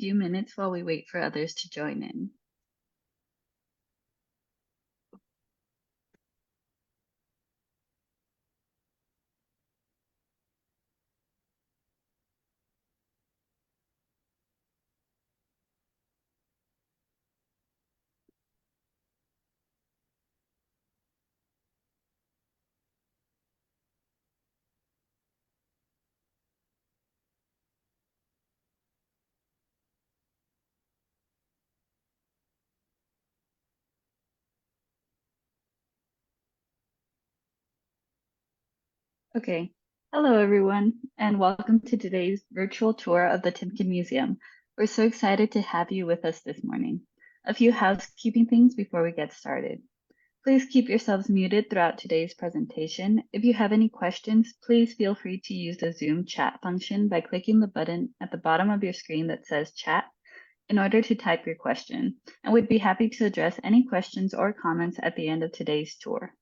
few minutes while we wait for others to join in. Okay, hello everyone, and welcome to today's virtual tour of the Timken Museum. We're so excited to have you with us this morning. A few housekeeping things before we get started. Please keep yourselves muted throughout today's presentation. If you have any questions, please feel free to use the Zoom chat function by clicking the button at the bottom of your screen that says chat in order to type your question, and we'd be happy to address any questions or comments at the end of today's tour.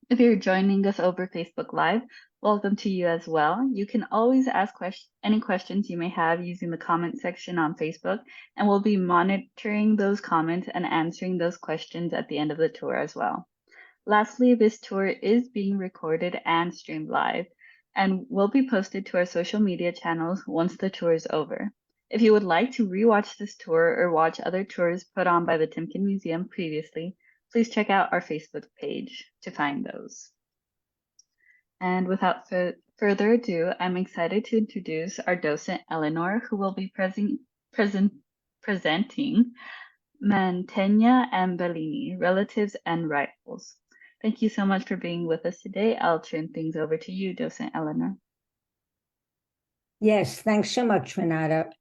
If you're joining us over Facebook Live, welcome to you as well. You can always ask any questions you may have using the comment section on Facebook, and we'll be monitoring those comments and answering those questions at the end of the tour as well. Lastly, this tour is being recorded and streamed live and will be posted to our social media channels once the tour is over. If you would like to rewatch this tour or watch other tours put on by the Timken Museum previously, please check out our Facebook page to find those. And without further ado, I'm excited to introduce our docent, Eleanor, who will be presenting Mantegna and Bellini, Relatives and Rivals. Thank you so much for being with us today. I'll turn things over to you, Docent Eleanor. Yes, thanks so much, Renata.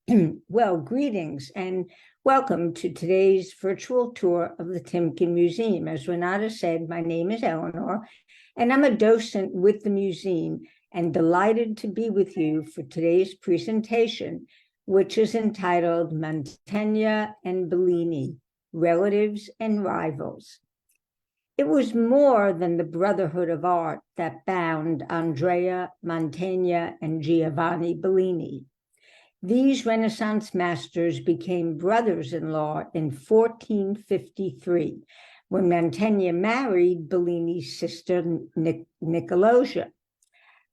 Well, greetings and welcome to today's virtual tour of the Timken Museum. As Renata said, my name is Eleanor, and I'm a docent with the museum and delighted to be with you for today's presentation, which is entitled Mantegna and Bellini, Relatives and Rivals. It was more than the brotherhood of art that bound Andrea Mantegna and Giovanni Bellini. These Renaissance masters became brothers-in-law in 1453, when Mantegna married Bellini's sister Nicolosia.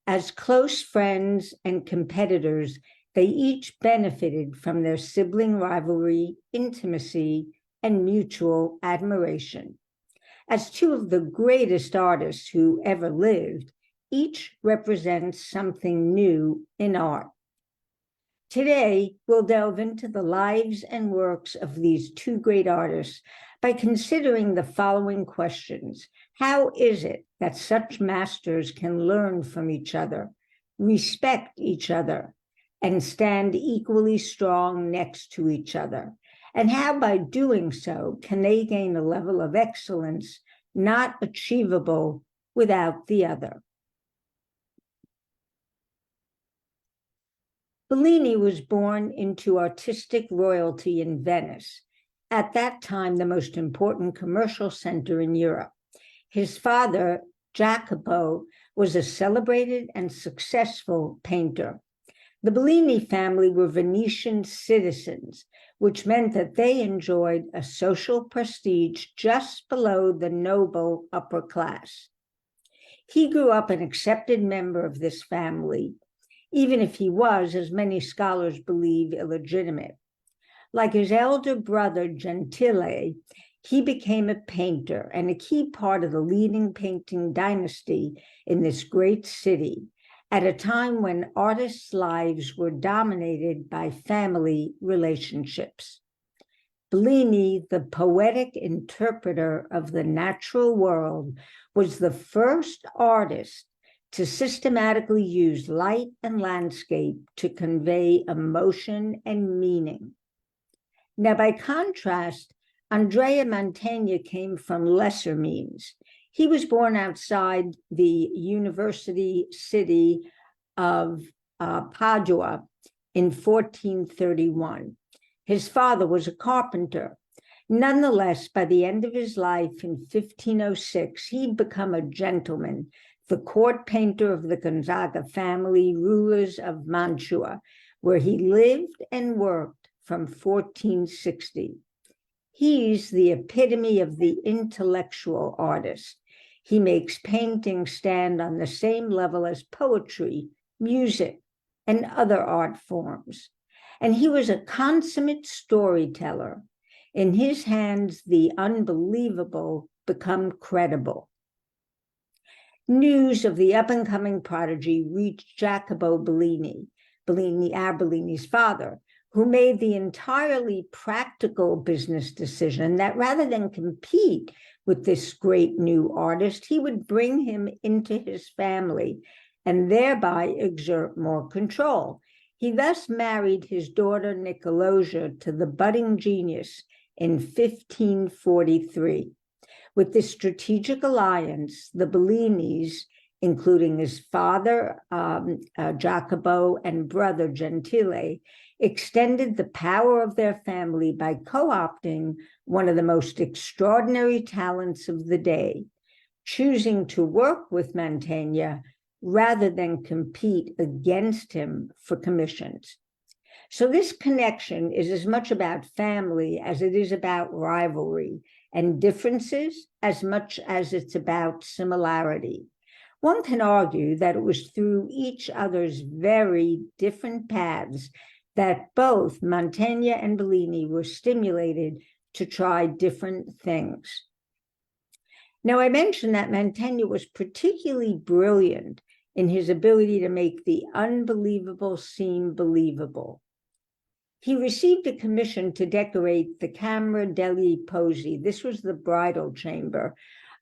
As close friends and competitors, they each benefited from their sibling rivalry, intimacy, and mutual admiration. As two of the greatest artists who ever lived, each represents something new in art. Today, we'll delve into the lives and works of these two great artists by considering the following questions. How is it that such masters can learn from each other, respect each other, and stand equally strong next to each other? And how, by doing so, can they gain a level of excellence not achievable without the other? Bellini was born into artistic royalty in Venice, at that time the most important commercial center in Europe. His father, Jacopo, was a celebrated and successful painter. The Bellini family were Venetian citizens, which meant that they enjoyed a social prestige just below the noble upper class. He grew up an accepted member of this family, even if he was, as many scholars believe, illegitimate. Like his elder brother, Gentile, he became a painter and a key part of the leading painting dynasty in this great city, at a time when artists' lives were dominated by family relationships. Bellini, the poetic interpreter of the natural world, was the first artist to systematically use light and landscape to convey emotion and meaning. Now, by contrast, Andrea Mantegna came from lesser means. He was born outside the university city of Padua in 1431. His father was a carpenter. Nonetheless, by the end of his life in 1506, he'd become a gentleman, the court painter of the Gonzaga family, rulers of Mantua, where he lived and worked from 1460. He's the epitome of the intellectual artist. He makes painting stand on the same level as poetry, music, and other art forms. And he was a consummate storyteller. In his hands, the unbelievable become credible. News of the up-and-coming prodigy reached Jacopo Bellini, Bellini's father, who made the entirely practical business decision that rather than compete with this great new artist, he would bring him into his family and thereby exert more control. He thus married his daughter Nicolosia to the budding genius in 1543. With this strategic alliance, the Bellinis, including his father, Jacopo, and brother Gentile, extended the power of their family by co-opting one of the most extraordinary talents of the day, choosing to work with Mantegna rather than compete against him for commissions. So this connection is as much about family as it is about rivalry, and differences as much as it's about similarity. One can argue that it was through each other's very different paths that both Mantegna and Bellini were stimulated to try different things. Now, I mentioned that Mantegna was particularly brilliant in his ability to make the unbelievable seem believable. He received a commission to decorate the Camera degli Sposi. This was the bridal chamber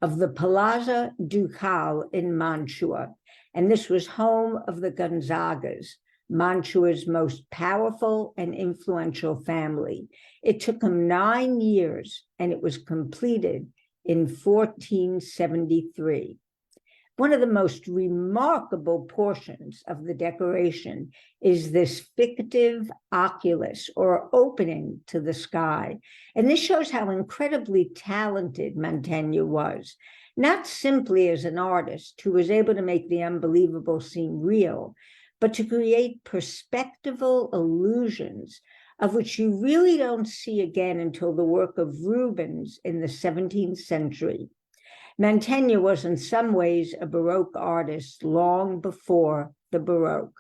of the Palazzo Ducale in Mantua, and this was home of the Gonzagas, Mantua's most powerful and influential family. It took him 9 years, and it was completed in 1473. One of the most remarkable portions of the decoration is this fictive oculus, or opening to the sky. And this shows how incredibly talented Mantegna was, not simply as an artist who was able to make the unbelievable seem real, but to create perspectival illusions of which you really don't see again until the work of Rubens in the 17th century. Mantegna was in some ways a Baroque artist long before the Baroque.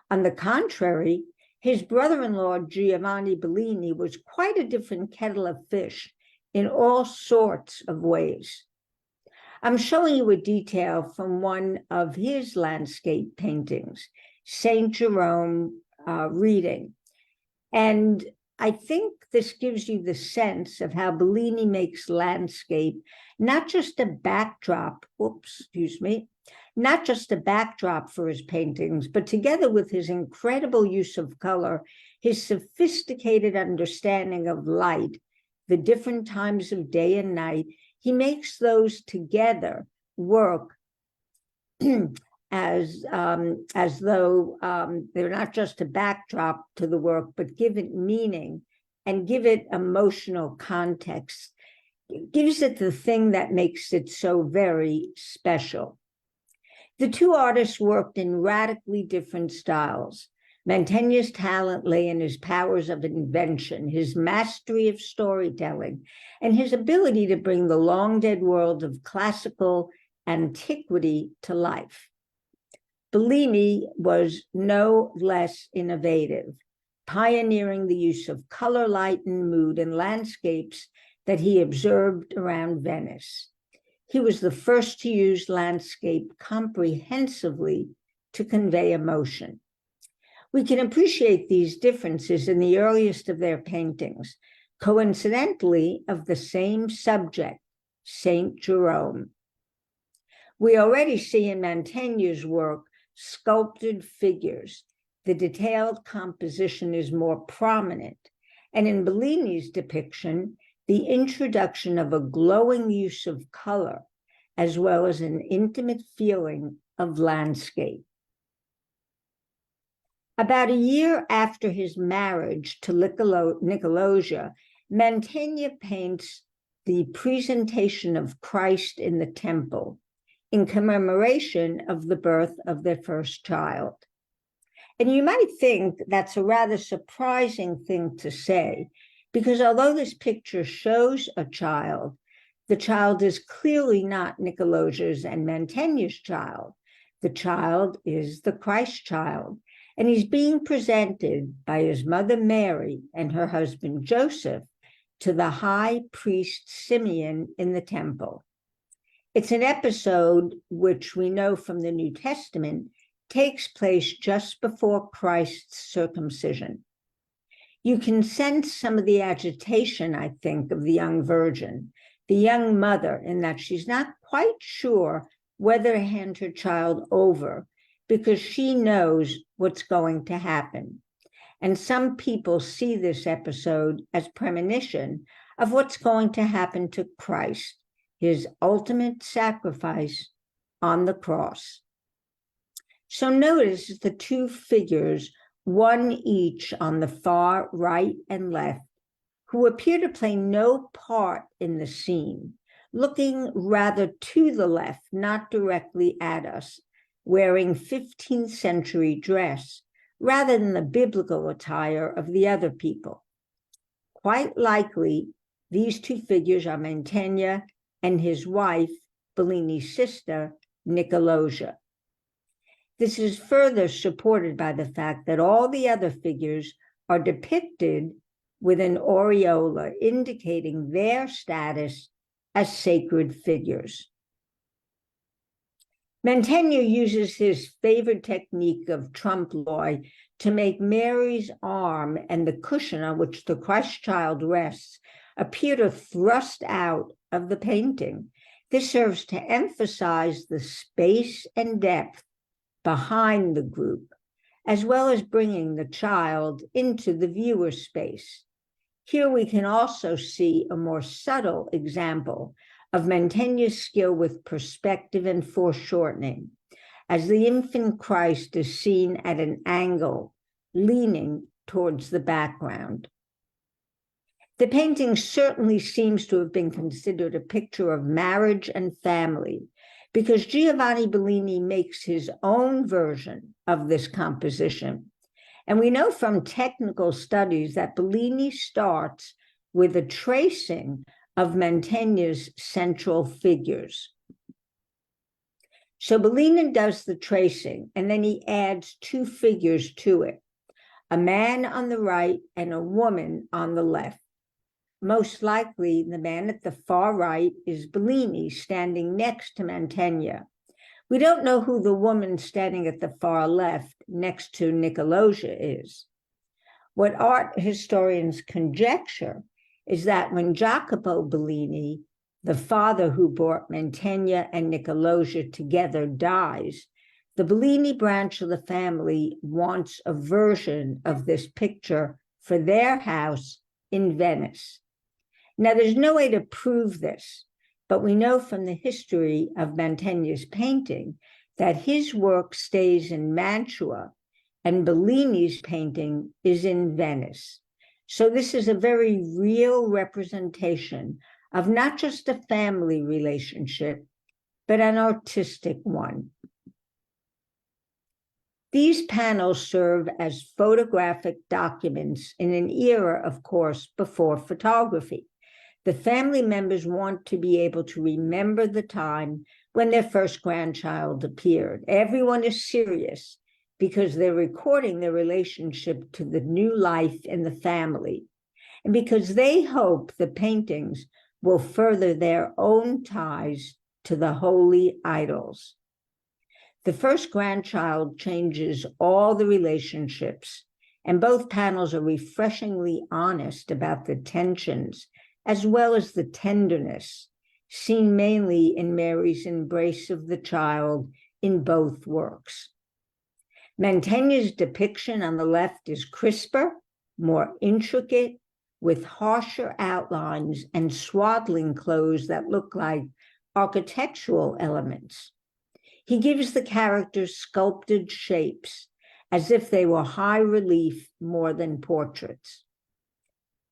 On the contrary, his brother-in-law Giovanni Bellini was quite a different kettle of fish in all sorts of ways. I'm showing you a detail from one of his landscape paintings, St. Jerome reading. And I think this gives you the sense of how Bellini makes landscape not just a backdrop, not just a backdrop for his paintings, but together with his incredible use of color, his sophisticated understanding of light, the different times of day and night, he makes those together work as though they're not just a backdrop to the work, but give it meaning and give it emotional context. It gives it the thing that makes it so very special. The two artists worked in radically different styles. Mantegna's talent lay in his powers of invention, his mastery of storytelling, and his ability to bring the long-dead world of classical antiquity to life. Bellini was no less innovative, pioneering the use of color, light, and mood in landscapes that he observed around Venice. He was the first to use landscape comprehensively to convey emotion. We can appreciate these differences in the earliest of their paintings, coincidentally of the same subject, St. Jerome. We already see in Mantegna's work sculpted figures. The detailed composition is more prominent, and in Bellini's depiction, the introduction of a glowing use of color, as well as an intimate feeling of landscape. About a year after his marriage to Nicolosia, Mantegna paints the Presentation of Christ in the Temple in commemoration of the birth of their first child. And you might think that's a rather surprising thing to say, because although this picture shows a child, the child is clearly not Nicolosia's and Mantegna's child. The child is the Christ child, and he's being presented by his mother Mary and her husband Joseph to the high priest Simeon in the temple. It's an episode which we know from the New Testament takes place just before Christ's circumcision. You can sense some of the agitation, I think, of the young virgin, the young mother, in that she's not quite sure whether to hand her child over because she knows what's going to happen. And some people see this episode as premonition of what's going to happen to Christ, his ultimate sacrifice on the cross. So notice the two figures, one each on the far right and left, who appear to play no part in the scene, looking rather to the left, not directly at us, wearing 15th century dress, rather than the biblical attire of the other people. Quite likely, these two figures are Mantegna and his wife, Bellini's sister, Nicolosia. This is further supported by the fact that all the other figures are depicted with an aureola indicating their status as sacred figures. Mantegna uses his favorite technique of trompe-l'oeil to make Mary's arm and the cushion on which the Christ child rests appear to thrust out of the painting. This serves to emphasize the space and depth behind the group, as well as bringing the child into the viewer space. Here we can also see a more subtle example of Mantegna's skill with perspective and foreshortening, as the infant Christ is seen at an angle, leaning towards the background. The painting certainly seems to have been considered a picture of marriage and family, because Giovanni Bellini makes his own version of this composition. And we know from technical studies that Bellini starts with a tracing of Mantegna's central figures. So Bellini does the tracing, and then he adds two figures to it, a man on the right and a woman on the left. Most likely, the man at the far right is Bellini, standing next to Mantegna. We don't know who the woman standing at the far left, next to Nicolosia, is. What art historians conjecture is that when Jacopo Bellini, the father who brought Mantegna and Nicolosia together, dies, the Bellini branch of the family wants a version of this picture for their house in Venice. Now, there's no way to prove this, but we know from the history of Mantegna's painting that his work stays in Mantua and Bellini's painting is in Venice. So this is a very real representation of not just a family relationship, but an artistic one. These panels serve as photographic documents in an era, of course, before photography. The family members want to be able to remember the time when their first grandchild appeared. Everyone is serious because they're recording their relationship to the new life in the family, and because they hope the paintings will further their own ties to the holy idols. The first grandchild changes all the relationships, and both panels are refreshingly honest about the tensions as well as the tenderness, seen mainly in Mary's embrace of the child in both works. Mantegna's depiction on the left is crisper, more intricate, with harsher outlines and swaddling clothes that look like architectural elements. He gives the characters sculpted shapes, as if they were high relief more than portraits.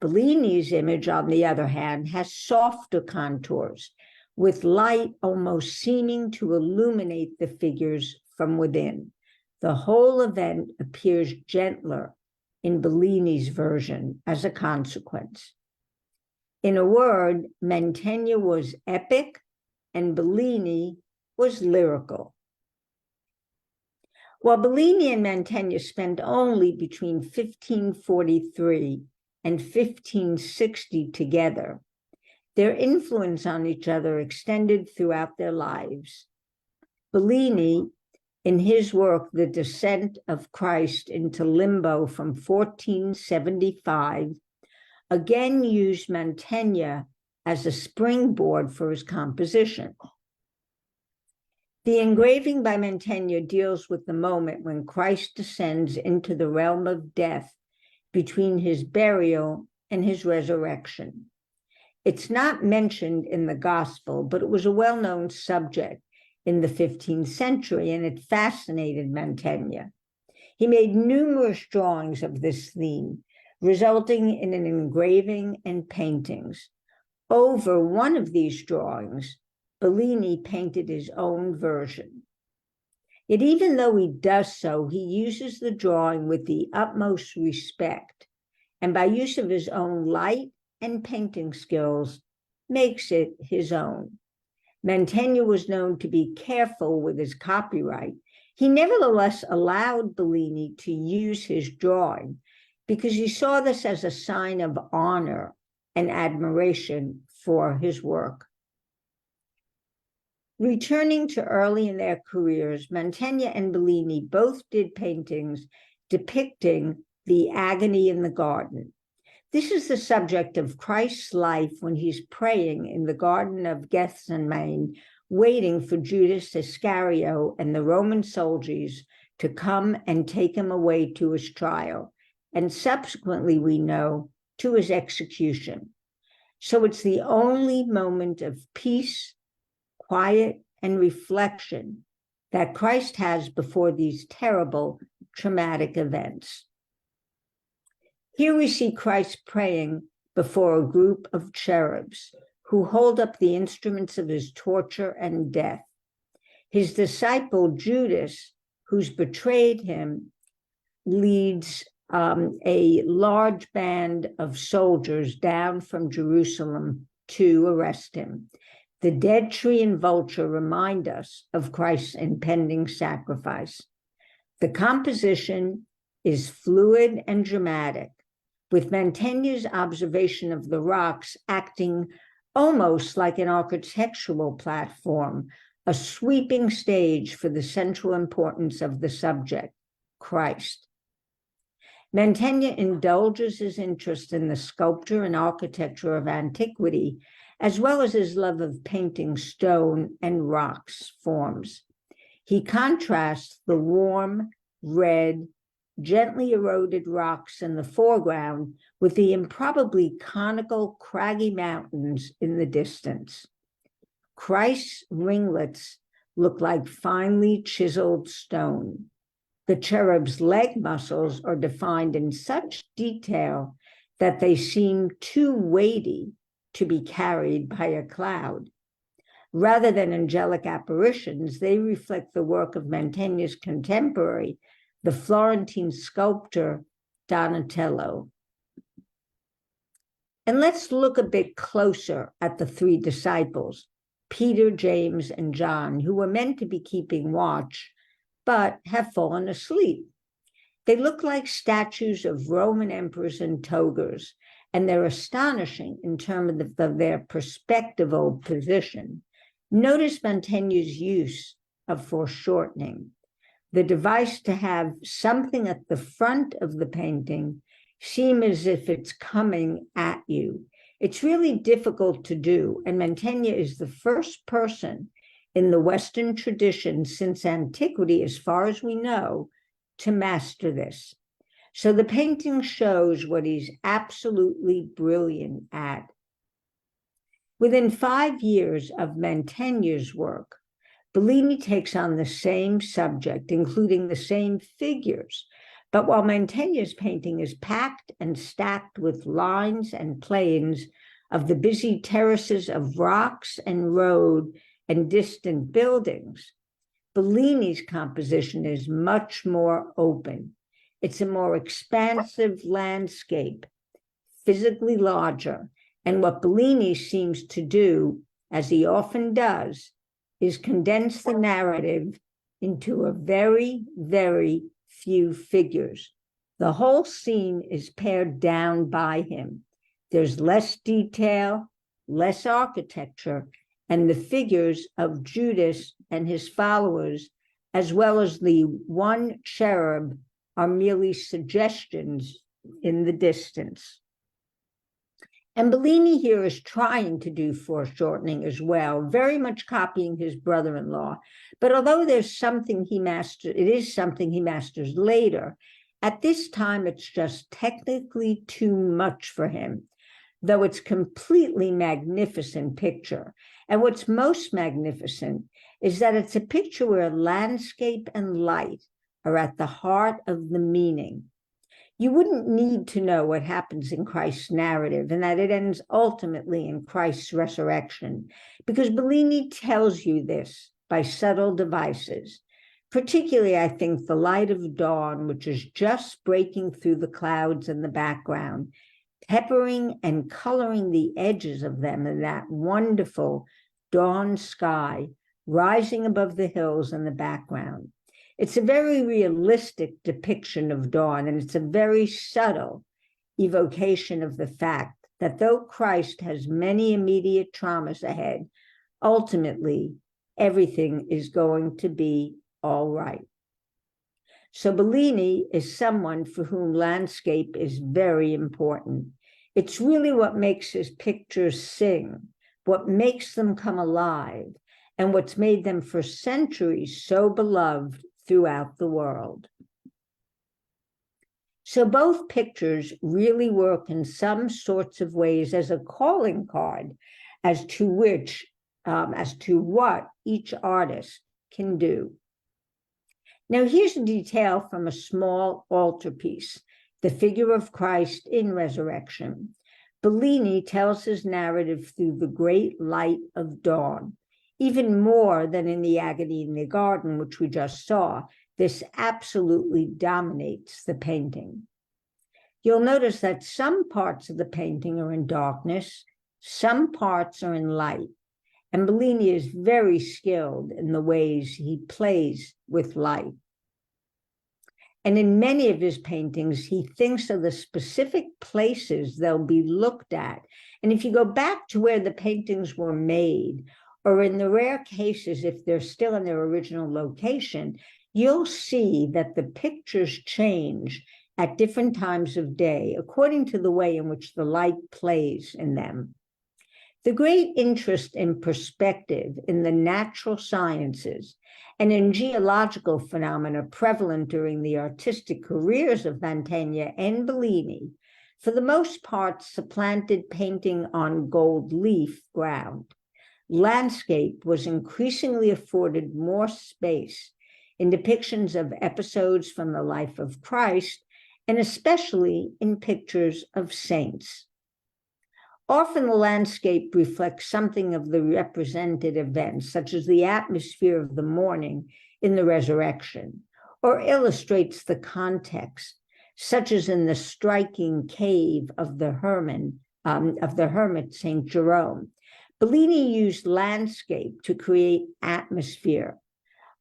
Bellini's image, on the other hand, has softer contours, with light almost seeming to illuminate the figures from within. The whole event appears gentler in Bellini's version as a consequence. In a word, Mantegna was epic and Bellini was lyrical. While Bellini and Mantegna spent only between 1543 and 1560 together, their influence on each other extended throughout their lives. Bellini, in his work, The Descent of Christ into Limbo from 1475, again used Mantegna as a springboard for his composition. The engraving by Mantegna deals with the moment when Christ descends into the realm of death between his burial and his resurrection. It's not mentioned in the gospel, but it was a well-known subject in the 15th century, and it fascinated Mantegna. He made numerous drawings of this theme, resulting in an engraving and paintings. Over one of these drawings, Bellini painted his own version. Yet even though he does so, he uses the drawing with the utmost respect, and by use of his own light and painting skills, makes it his own. Mantegna was known to be careful with his copyright. He nevertheless allowed Bellini to use his drawing because he saw this as a sign of honor and admiration for his work. Returning to early in their careers, Mantegna and Bellini both did paintings depicting the agony in the garden. This is the subject of Christ's life when he's praying in the Garden of Gethsemane, waiting for Judas Iscariot and the Roman soldiers to come and take him away to his trial, and subsequently, we know, to his execution. So it's the only moment of peace, quiet, and reflection that Christ has before these terrible, traumatic events. Here we see Christ praying before a group of cherubs who hold up the instruments of his torture and death. His disciple Judas, who's betrayed him, leads a large band of soldiers down from Jerusalem to arrest him. The dead tree and vulture remind us of Christ's impending sacrifice. The composition is fluid and dramatic, with Mantegna's observation of the rocks acting almost like an architectural platform, a sweeping stage for the central importance of the subject, Christ. Mantegna indulges his interest in the sculpture and architecture of antiquity, as well as his love of painting stone and rocks forms. He contrasts the warm, red, gently eroded rocks in the foreground with the improbably conical, craggy mountains in the distance. Christ's ringlets look like finely chiseled stone. The cherub's leg muscles are defined in such detail that they seem too weighty to be carried by a cloud. Rather than angelic apparitions, they reflect the work of Mantegna's contemporary, the Florentine sculptor Donatello. And let's look a bit closer at the three disciples, Peter, James, and John, who were meant to be keeping watch, but have fallen asleep. They look like statues of Roman emperors and togas, and they're astonishing in terms of their perspectival position. Notice Mantegna's use of foreshortening. The device to have something at the front of the painting seem as if it's coming at you. It's really difficult to do, and Mantegna is the first person in the Western tradition since antiquity, as far as we know, to master this. So the painting shows what he's absolutely brilliant at. Within 5 years of Mantegna's work, Bellini takes on the same subject, including the same figures. But while Mantegna's painting is packed and stacked with lines and planes of the busy terraces of rocks and road and distant buildings, Bellini's composition is much more open. It's a more expansive landscape, physically larger. And what Bellini seems to do, as he often does, is condense the narrative into a very, very few figures. The whole scene is pared down by him. There's less detail, less architecture, and the figures of Judas and his followers, as well as the one cherub, are merely suggestions in the distance. And Bellini here is trying to do foreshortening as well, very much copying his brother-in-law. But although there's something it is something he masters later, at this time it's just technically too much for him, though it's completely magnificent picture. And what's most magnificent is that it's a picture where landscape and light are at the heart of the meaning. You wouldn't need to know what happens in Christ's narrative and that it ends ultimately in Christ's resurrection, because Bellini tells you this by subtle devices. Particularly, I think, the light of dawn, which is just breaking through the clouds in the background, peppering and coloring the edges of them in that wonderful dawn sky rising above the hills in the background. It's a very realistic depiction of dawn, and it's a very subtle evocation of the fact that though Christ has many immediate traumas ahead, ultimately everything is going to be all right. So Bellini is someone for whom landscape is very important. It's really what makes his pictures sing, what makes them come alive, and what's made them for centuries so beloved throughout the world. So both pictures really work in some sorts of ways as a calling card as to what each artist can do. Now here's a detail from a small altarpiece, the figure of Christ in resurrection. Bellini tells his narrative through the great light of dawn. Even more than in the agony in the garden, which we just saw, this absolutely dominates the painting. You'll notice that some parts of the painting are in darkness, some parts are in light, and Bellini is very skilled in the ways he plays with light. And in many of his paintings, he thinks of the specific places they'll be looked at. And if you go back to where the paintings were made, or in the rare cases, if they're still in their original location, you'll see that the pictures change at different times of day, according to the way in which the light plays in them. The great interest in perspective in the natural sciences and in geological phenomena prevalent during the artistic careers of Mantegna and Bellini, for the most part, supplanted painting on gold leaf ground. Landscape was increasingly afforded more space in depictions of episodes from the life of Christ, and especially in pictures of saints. Often the landscape reflects something of the represented events, such as the atmosphere of the morning in the resurrection, or illustrates the context, such as in the striking cave of the hermit St. Jerome. Bellini used landscape to create atmosphere,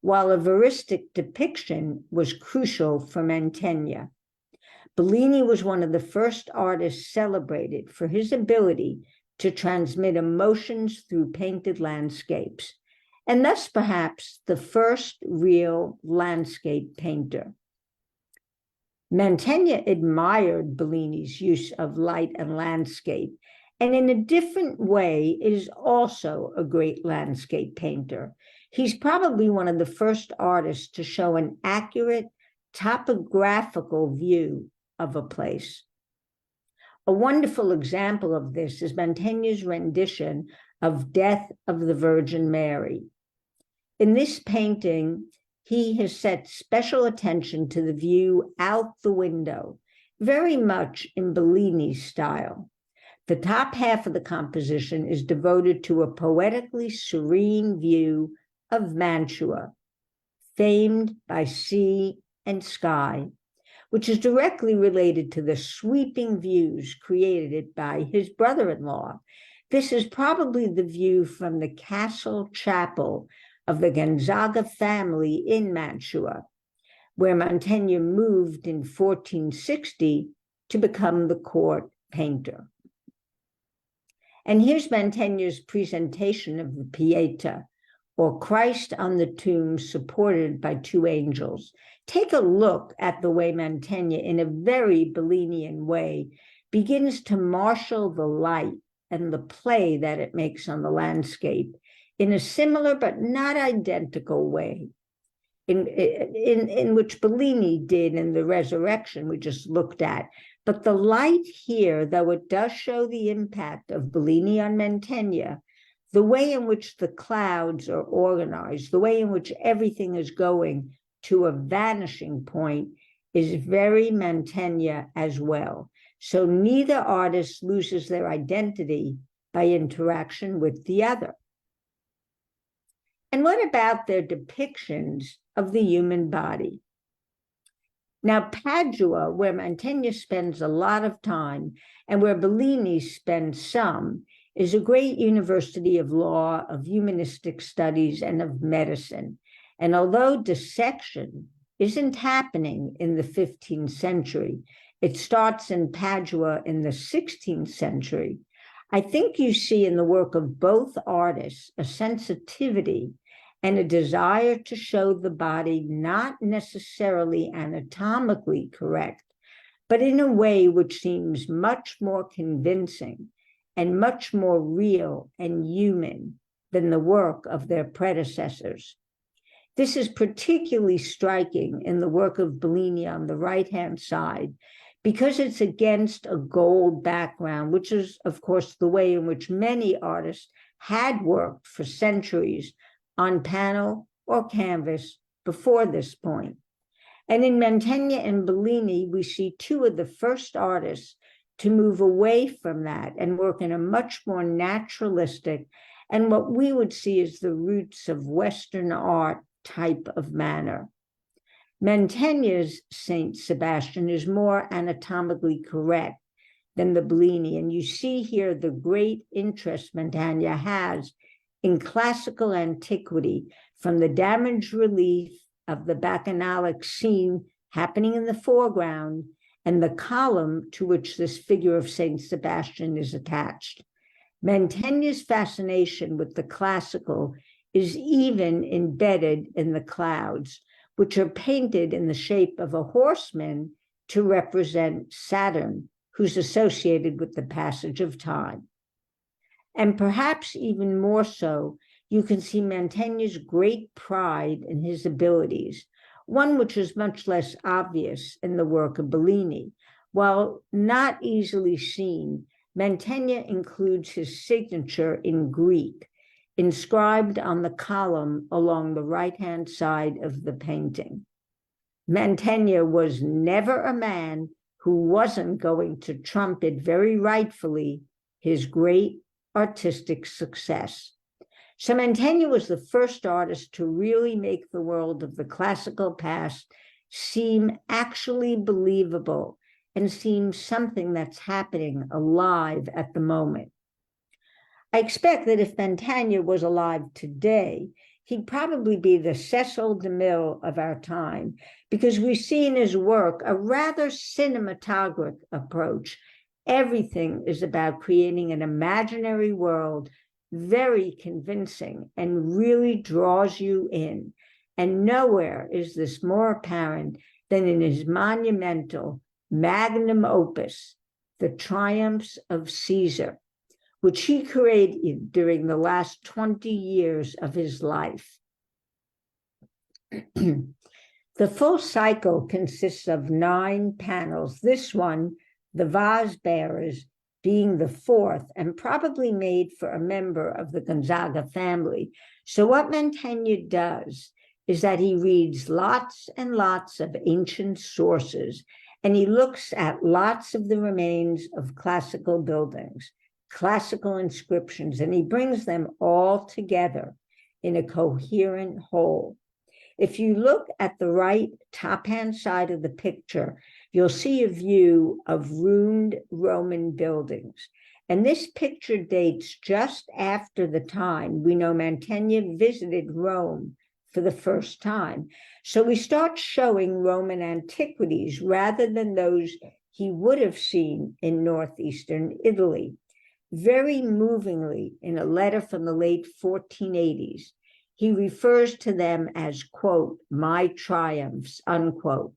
while a veristic depiction was crucial for Mantegna. Bellini was one of the first artists celebrated for his ability to transmit emotions through painted landscapes, and thus perhaps the first real landscape painter. Mantegna admired Bellini's use of light and landscape, and in a different way is also a great landscape painter. He's probably one of the first artists to show an accurate topographical view of a place. A wonderful example of this is Mantegna's rendition of Death of the Virgin Mary. In this painting, he has set special attention to the view out the window, very much in Bellini's style. The top half of the composition is devoted to a poetically serene view of Mantua. famed by sea and sky, which is directly related to the sweeping views created by his brother-in-law. This is probably the view from the castle chapel of the Gonzaga family in Mantua, where Mantegna moved in 1460 to become the court painter. And here's Mantegna's presentation of the Pietà, or Christ on the tomb supported by two angels. Take a look at the way Mantegna, in a very Bellinian way, begins to marshal the light and the play that it makes on the landscape in a similar but not identical way in which Bellini did in the Resurrection we just looked at. But the light here, though it does show the impact of Bellini on Mantegna, the way in which the clouds are organized, the way in which everything is going to a vanishing point is very Mantegna as well. So neither artist loses their identity by interaction with the other. And what about their depictions of the human body? Now, Padua, where Mantegna spends a lot of time and where Bellini spends some, is a great university of law, of humanistic studies, and of medicine. And although dissection isn't happening in the 15th century, it starts in Padua in the 16th century, I think you see in the work of both artists a sensitivity and a desire to show the body not necessarily anatomically correct, but in a way which seems much more convincing and much more real and human than the work of their predecessors. This is particularly striking in the work of Bellini on the right-hand side, because it's against a gold background, which is, of course, the way in which many artists had worked for centuries on panel or canvas before this point. And in Mantegna and Bellini, we see two of the first artists to move away from that and work in a much more naturalistic and what we would see as the roots of Western art type of manner. Mantegna's Saint Sebastian is more anatomically correct than the Bellini, and you see here the great interest Mantegna has in classical antiquity, from the damaged relief of the bacchanalic scene happening in the foreground and the column to which this figure of Saint Sebastian is attached. Mantegna's fascination with the classical is even embedded in the clouds, which are painted in the shape of a horseman to represent Saturn, who's associated with the passage of time. And perhaps even more so, you can see Mantegna's great pride in his abilities, one which is much less obvious in the work of Bellini. While not easily seen, Mantegna includes his signature in Greek, inscribed on the column along the right-hand side of the painting. Mantegna was never a man who wasn't going to trumpet very rightfully his great artistic success. So Mantegna was the first artist to really make the world of the classical past seem actually believable and seem something that's happening alive at the moment. I expect that if Mantegna was alive today, he'd probably be the Cecil DeMille of our time, because we see in his work a rather cinematographic approach. Everything is about creating an imaginary world, very convincing and really draws you in. And nowhere is this more apparent than in his monumental magnum opus, The Triumphs of Caesar, which he created during the last 20 years of his life. The full cycle consists of 9 panels. This one, the vase bearers, being the 4th and probably made for a member of the Gonzaga family. So what Mantegna does is that he reads lots and lots of ancient sources, and he looks at lots of the remains of classical buildings, classical inscriptions, and he brings them all together in a coherent whole. If you look at the right top-hand side of the picture, you'll see a view of ruined Roman buildings. And this picture dates just after the time we know Mantegna visited Rome for the first time. So we start showing Roman antiquities rather than those he would have seen in northeastern Italy. Very movingly, in a letter from the late 1480s, he refers to them as, quote, my triumphs, unquote.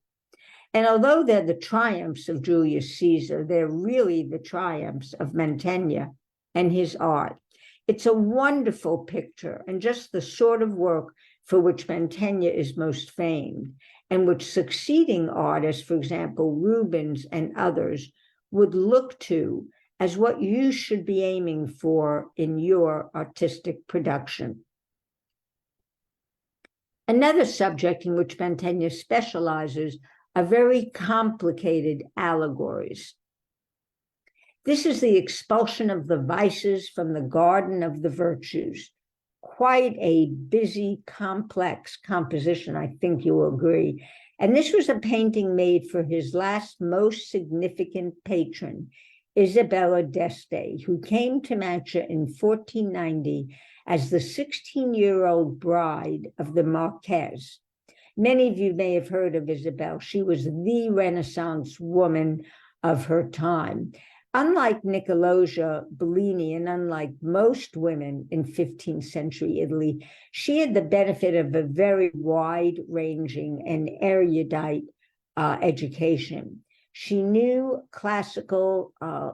And although they're the triumphs of Julius Caesar, they're really the triumphs of Mantegna and his art. It's a wonderful picture and just the sort of work for which Mantegna is most famed, and which succeeding artists, for example, Rubens and others, would look to as what you should be aiming for in your artistic production. Another subject in which Mantegna specializes are very complicated allegories. This is the expulsion of the vices from the garden of the virtues. Quite a busy, complex composition, I think you will agree. And this was a painting made for his last most significant patron, Isabella d'Este, who came to Mantua in 1490 as the 16-year-old bride of the Marquess. Many of you may have heard of Isabel. She was the Renaissance woman of her time. Unlike Nicolosia, Bellini, and unlike most women in 15th century Italy, she had the benefit of a very wide-ranging and erudite education. She knew classical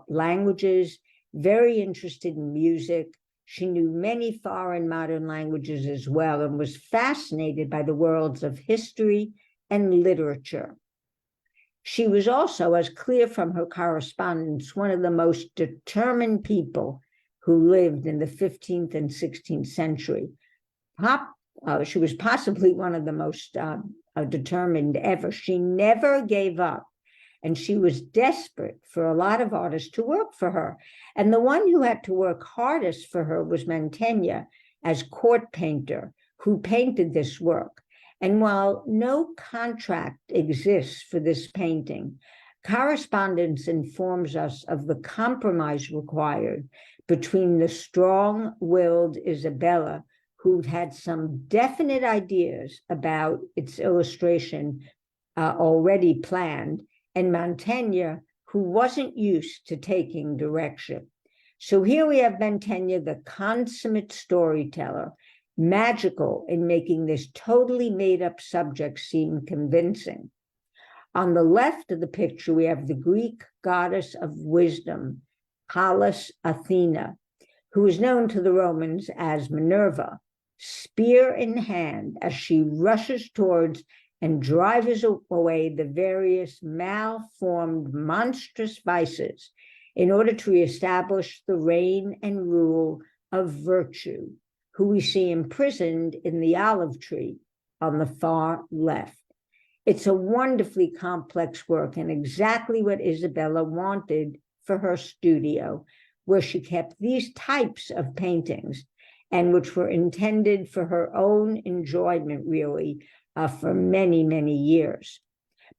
languages, very interested in music. She knew many foreign modern languages as well, and was fascinated by the worlds of history and literature. She was also, as clear from her correspondence, one of the most determined people who lived in the 15th and 16th century. She was possibly one of the most determined ever. She never gave up, and she was desperate for a lot of artists to work for her. And the one who had to work hardest for her was Mantegna as court painter, who painted this work. And while no contract exists for this painting, correspondence informs us of the compromise required between the strong-willed Isabella, who had some definite ideas about its illustration already planned, and Mantegna, who wasn't used to taking direction. So here we have Mantegna, the consummate storyteller, magical in making this totally made-up subject seem convincing. On the left of the picture, we have the Greek goddess of wisdom, Pallas Athena, who is known to the Romans as Minerva, spear in hand as she rushes towards and drives away the various malformed, monstrous vices in order to reestablish the reign and rule of virtue, who we see imprisoned in the olive tree on the far left. It's a wonderfully complex work and exactly what Isabella wanted for her studio, where she kept these types of paintings and which were intended for her own enjoyment, really, for many, many years.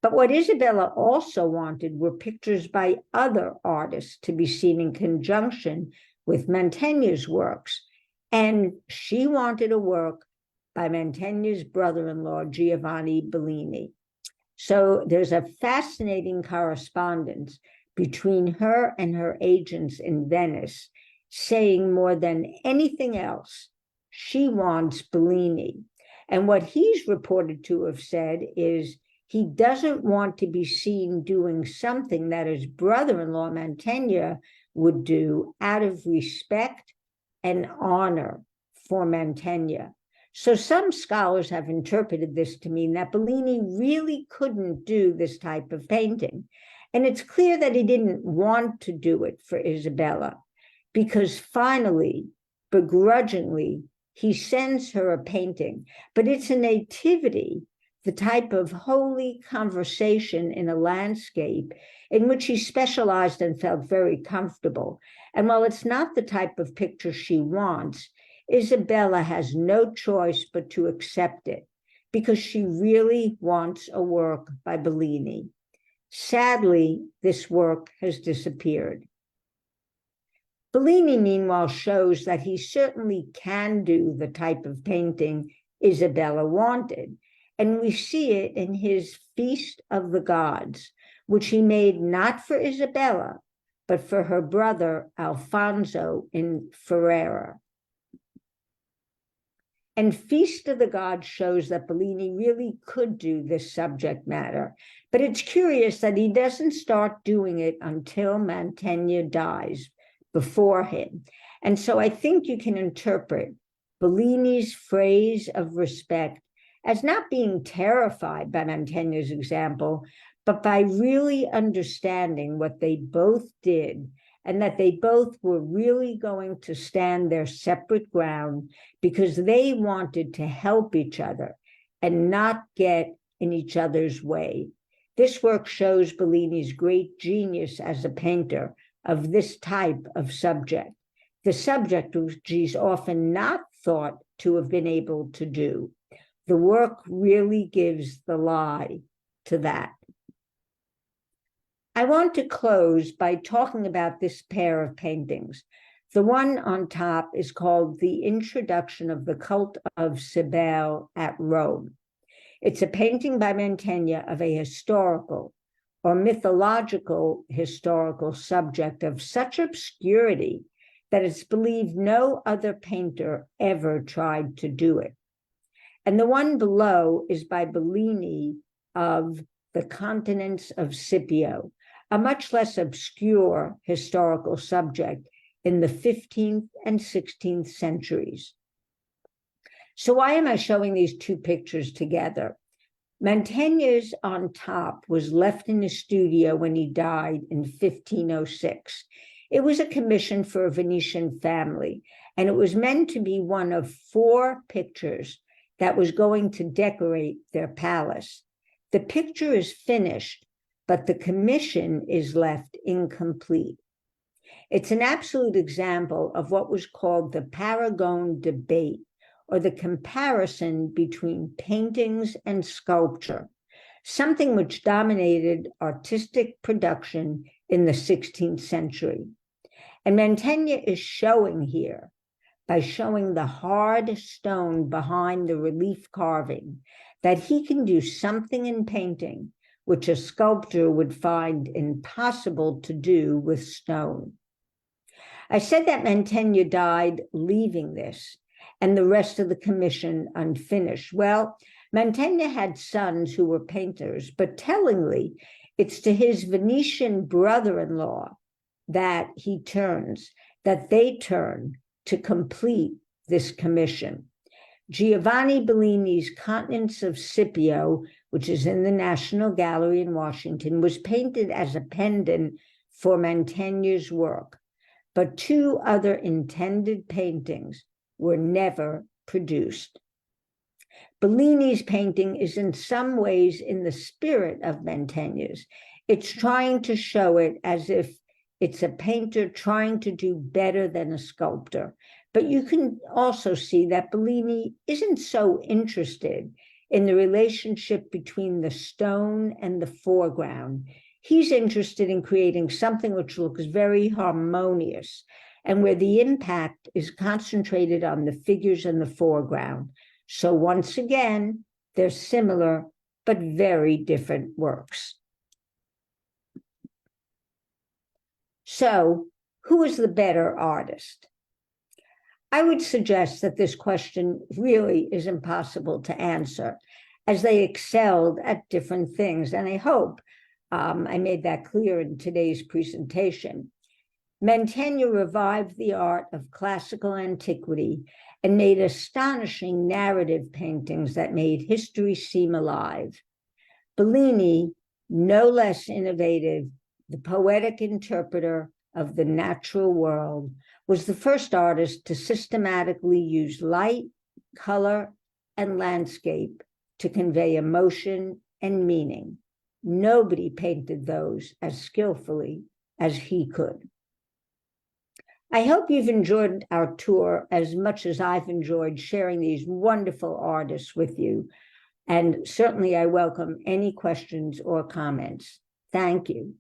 But what Isabella also wanted were pictures by other artists to be seen in conjunction with Mantegna's works. And she wanted a work by Mantegna's brother-in-law, Giovanni Bellini. So there's a fascinating correspondence between her and her agents in Venice, saying more than anything else, she wants Bellini. And what he's reported to have said is he doesn't want to be seen doing something that his brother-in-law Mantegna would do out of respect and honor for Mantegna. So some scholars have interpreted this to mean that Bellini really couldn't do this type of painting. And it's clear that he didn't want to do it for Isabella, because finally, begrudgingly, he sends her a painting, but it's a nativity, the type of holy conversation in a landscape in which he specialized and felt very comfortable. And while it's not the type of picture she wants, Isabella has no choice but to accept it, because she really wants a work by Bellini. Sadly, this work has disappeared. Bellini, meanwhile, shows that he certainly can do the type of painting Isabella wanted, and we see it in his Feast of the Gods, which he made not for Isabella, but for her brother Alfonso in Ferrara. And Feast of the Gods shows that Bellini really could do this subject matter, but it's curious that he doesn't start doing it until Mantegna dies before him. And so I think you can interpret Bellini's phrase of respect as not being terrified by Mantegna's example, but by really understanding what they both did and that they both were really going to stand their separate ground because they wanted to help each other and not get in each other's way. This work shows Bellini's great genius as a painter of this type of subject, the subject which he's often not thought to have been able to do. The work really gives the lie to that. I want to close by talking about this pair of paintings. The one on top is called The Introduction of the Cult of Cybele at Rome. It's a painting by Mantegna of a historical or mythological historical subject of such obscurity that it's believed no other painter ever tried to do it. And the one below is by Bellini of The Continents of Scipio, a much less obscure historical subject in the 15th and 16th centuries. So why am I showing these two pictures together? Mantegna's on top was left in his studio when he died in 1506. It was a commission for a Venetian family, and it was meant to be one of 4 pictures that was going to decorate their palace. The picture is finished, but the commission is left incomplete. It's an absolute example of what was called the Paragon debate, or the comparison between paintings and sculpture, something which dominated artistic production in the 16th century. And Mantegna is showing here, by showing the hard stone behind the relief carving, that he can do something in painting which a sculptor would find impossible to do with stone. I said that Mantegna died leaving this and the rest of the commission unfinished. Well, Mantegna had sons who were painters, but tellingly, it's to his Venetian brother-in-law that they turn to complete this commission. Giovanni Bellini's Continents of Scipio, which is in the National Gallery in Washington, was painted as a pendant for Mantegna's work, but 2 other intended paintings were never produced. Bellini's painting is in some ways in the spirit of Mantegna's. It's trying to show it as if it's a painter trying to do better than a sculptor. But you can also see that Bellini isn't so interested in the relationship between the stone and the foreground. He's interested in creating something which looks very harmonious and where the impact is concentrated on the figures in the foreground. So once again, they're similar, but very different works. So, who is the better artist? I would suggest that this question really is impossible to answer, as they excelled at different things, and I hope I made that clear in today's presentation. Mantegna revived the art of classical antiquity and made astonishing narrative paintings that made history seem alive. Bellini, no less innovative, the poetic interpreter of the natural world, was the first artist to systematically use light, color, and landscape to convey emotion and meaning. Nobody painted those as skillfully as he could. I hope you've enjoyed our tour as much as I've enjoyed sharing these wonderful artists with you. And certainly I welcome any questions or comments. Thank you.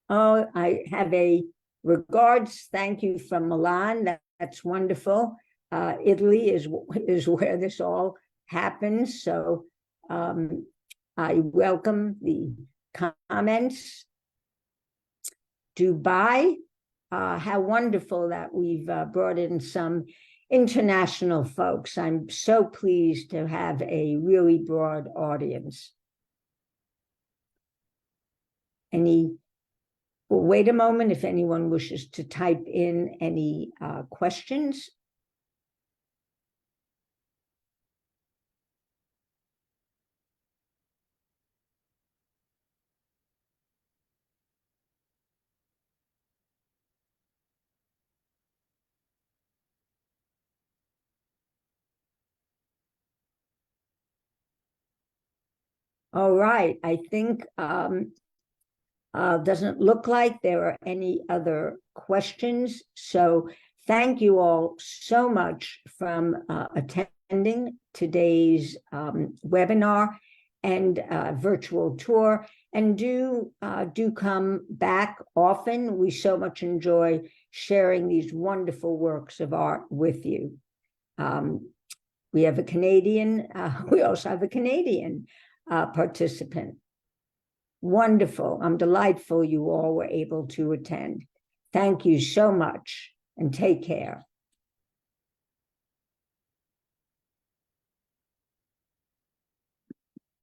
Oh, I have a regards, thank you from Milan. That's wonderful. Italy is where this all happens. So I welcome the comments. Dubai, how wonderful that we've brought in some international folks. I'm so pleased to have a really broad audience. We'll wait a moment if anyone wishes to type in any questions. All right, I think doesn't look like there are any other questions. So thank you all so much from attending today's webinar and virtual tour. And do come back often. We so much enjoy sharing these wonderful works of art with you. We have a Canadian, we also have a Canadian participant. Wonderful. I'm delightful you all were able to attend. Thank you so much and take care.